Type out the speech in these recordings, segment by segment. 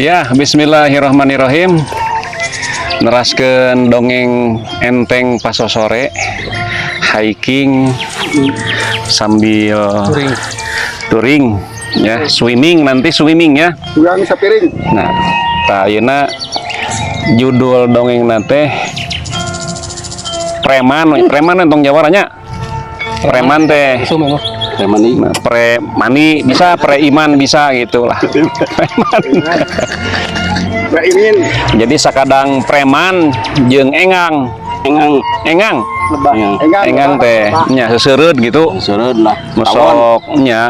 Ya, bismillahirrahmanirrahim. Neraskeun dongeng enteng pas sore, hiking sambil touring ya, swimming ya. Kurang sapiring. Nah, ayeuna judul dongeng nate preman entong jawaranya. Preman teh Premani. nah, premani bisa, preiman bisa gitulah. Preman. Baimin. Jadi sakadang preman jeung engang teh nya seusereud gitu. Seureud lah.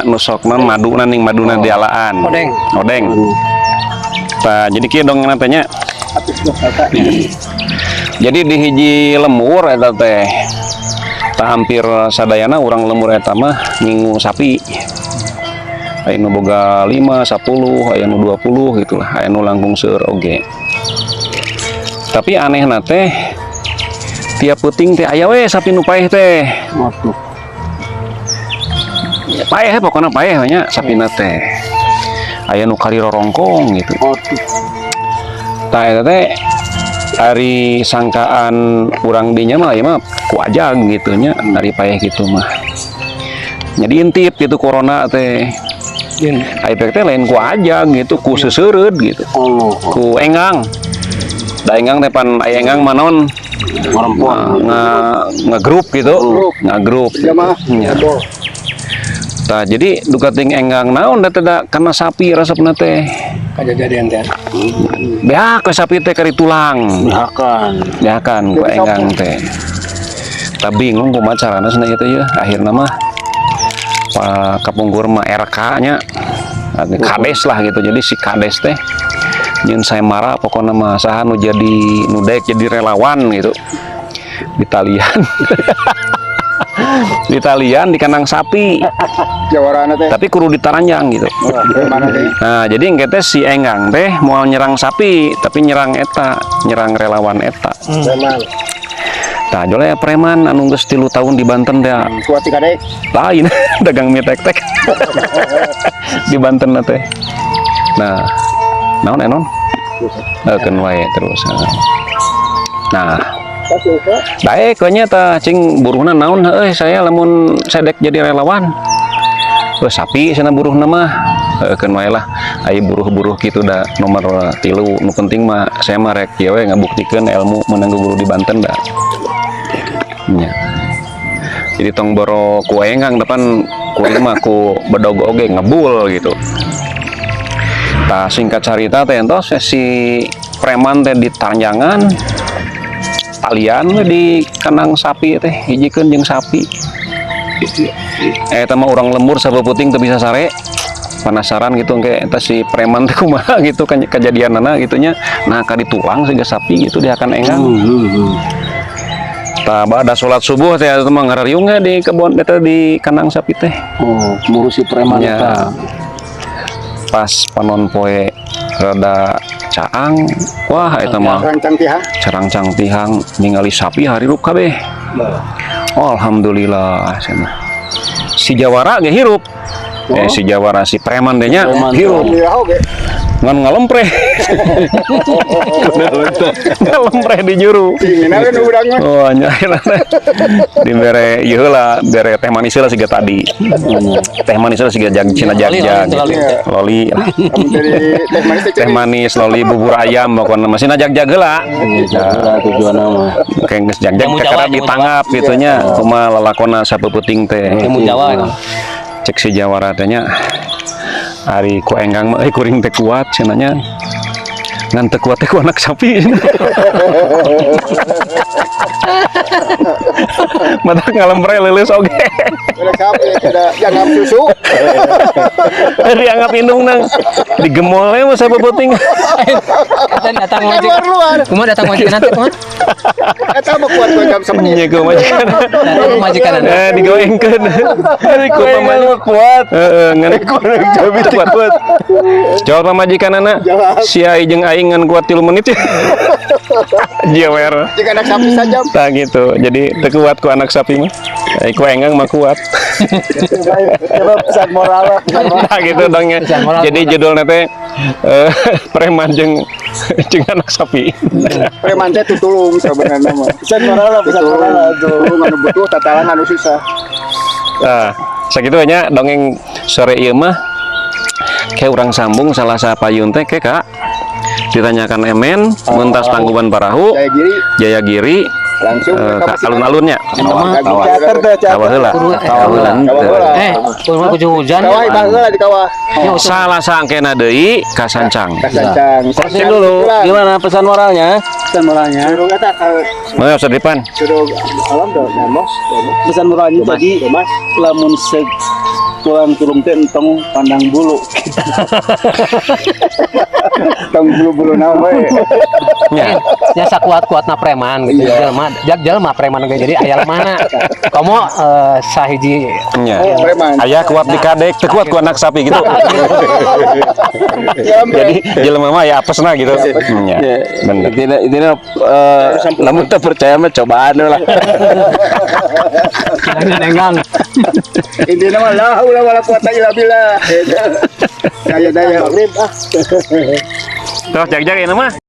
Nusokna maduna ning maduna dialaan. Odeng. Tah jadi kieu dongeng teh nya. Jadi di hiji lembur eta teh hampir sadayana urang lembur eta mah ngingu sapi. Aya nu boga 5, 10, aya nu 20 gitulah, aya nu langkung seur oge. Tapi anehna teh tiap peuting teh aya we sapi nu paeh teh. Waduh. Paeh pokona paeh nya sapina teh. Aya nu kali rorongkong gitu. Waduh. Tah eta teh ari sangkaan urang dinya mah ya mah kuajag gitu nya dari paeh gitu mah. Jadi intip gitu corona teh. Aipek teh lain ku ajag gitu, ku seusereud gitu. Ku engang. Da engang teh pan aya engang manon ngagrup gitu, ngagrup. Ya. Tah jadi duka ting enggang naon da teh kana sapi resepna teh. Kajadian teh. Beak ke sapi teh kari tulang. Beakan ku enggang teh. Tah bingung kumaha carana cenah ieu teh ya. Akhirna mah Pak Kapungkur mah RK-nya kades lah gitu. Jadi si kades teh jeung saya marah pokoknya mah saha nu jadi nu daek jadi relawan gitu. Di talian. Di talian di kandang sapi. Jawarana teh. Tapi kudu ditaranjang gitu. Nah, jadi engke teh si enggang teh mau nyerang sapi, tapi nyerang relawan eta. Tah jole preman anu geus 3 tahun di Banten da. Kuat kadek. Lain dagang mie tek-tek. Di Banten teh. Nah, naon enon? Keun wae terus. Nah, baik nya tah cing buruhna naon heuh saya lamun sedek jadi relawan. Sapi cenah buruhna mah. Keun wae lah aya buruh-buruh kitu da nomor 3 nu penting mah saya mah rek kieu we ngabuktikeun ilmu meunang guru di Banten da. Ya. Jadi tong boro ku engang depan kuring mah ku bedogo oge ngebul gitu. Tah singkat cerita teh entos si preman teh di tanjangan talian di kandang sapi teh hijikeun jeung sapi. Eta mah urang lembur sabeputing teu bisa sare. Penasaran gitu engke eta si preman teh kumaha gitu kejadianana gitu nya. Nah ka ditulang siga sapi gitu diakan enggang. Tah bada salat subuh teh eta mah ngarariung di kebon eta di kandang sapi teh. Ngurusi preman eta. Pas panon poe rada caang, wah eta mah carang-cang tihang ningali sapi harirup kabeh. Alhamdulillah cenah. Si Jawara ge hirup. Si Jawara si preman teh nya hirup. Ngan ngalempre. Ngalempre di juru. Oh nya di bere ieu lah bere teh manis lah siga tadi. Teh manis lah siga cina jagjag. Loli. Teh manis loli bubur ayam pokona masih jagjag heula. Tujuanna mah. Kayak geus jagjag kakara ditangap gitu nya kumaha lalakonna sapeputing teh. Cek si Jawara teh nya ari ku enggang mah kuring teh kuat cenanya ngan teu kuat teh ku anak sapi. Mata ngalempre leuleus oge. Sapi jangan susu. Dianggap indung nang digemol we mah sabeputing. Datang majikan. Kumaha datang majikan teh kumaha? Eta mah kuat jam semenit. Nya ku majikan. Datang majikan. Digoengkeun. Ari ku pamajikan kuat. Heeh, ngan kuat. Jawab pamajikanana. Sia jeung aing ngan kuat 3 menit. Jewer. Jika anak sapi saja jam. Tak gitu. Jadi terkuat ku anak sapi mah. Ku enggang mah kuat. Coba pesan moral lah. Nah gitu dong ya. Jadi judulnya teh preman jeung anak sapi. Preman teh tutulung sebenarnya mah. Pesan moral lah, pesan moral lah. Tuh anu butuh tatalan anu susah. Nah, sakitu nya dongeng sore ieu mah kayak orang sambung salah sapayun teh ke Kak. Ditanyakan Emen, mentas Tangkuban Parahu, Jaya Giri Jayagiri, langsung ka alun-alunnya. Caker teh Kawah heula. Kawaheula. Kurma ujung hujan. Kawah baheula di kawah. Salah sangkena deui ka Sancang. Kasancang. Terusin dulu. Gimana pesan moralnya? Pesan moralnya. Suruh kata Mau sedipan. suruh alam dah nemos. Pesan moralnya tadi lamun seg kurang turun teh entong pandang bulu. Tong bulu-bulu naon we. Nya. Nya sakuat-kuatna preman gitu. Jelema preman ge jadi aya mana? Kamu sahiji Nya. Preman. Aya kuat di kadek, teu kuat ku anak sapi gitu. Jadi jelema mah ya apesna gitu. Nya. Bener. Intinya lamun teu percaya mah cobaan lah. enggang. Intinya mah la haula wala quwata illa billah. Daya-daya. Terus jag-jag ini mah.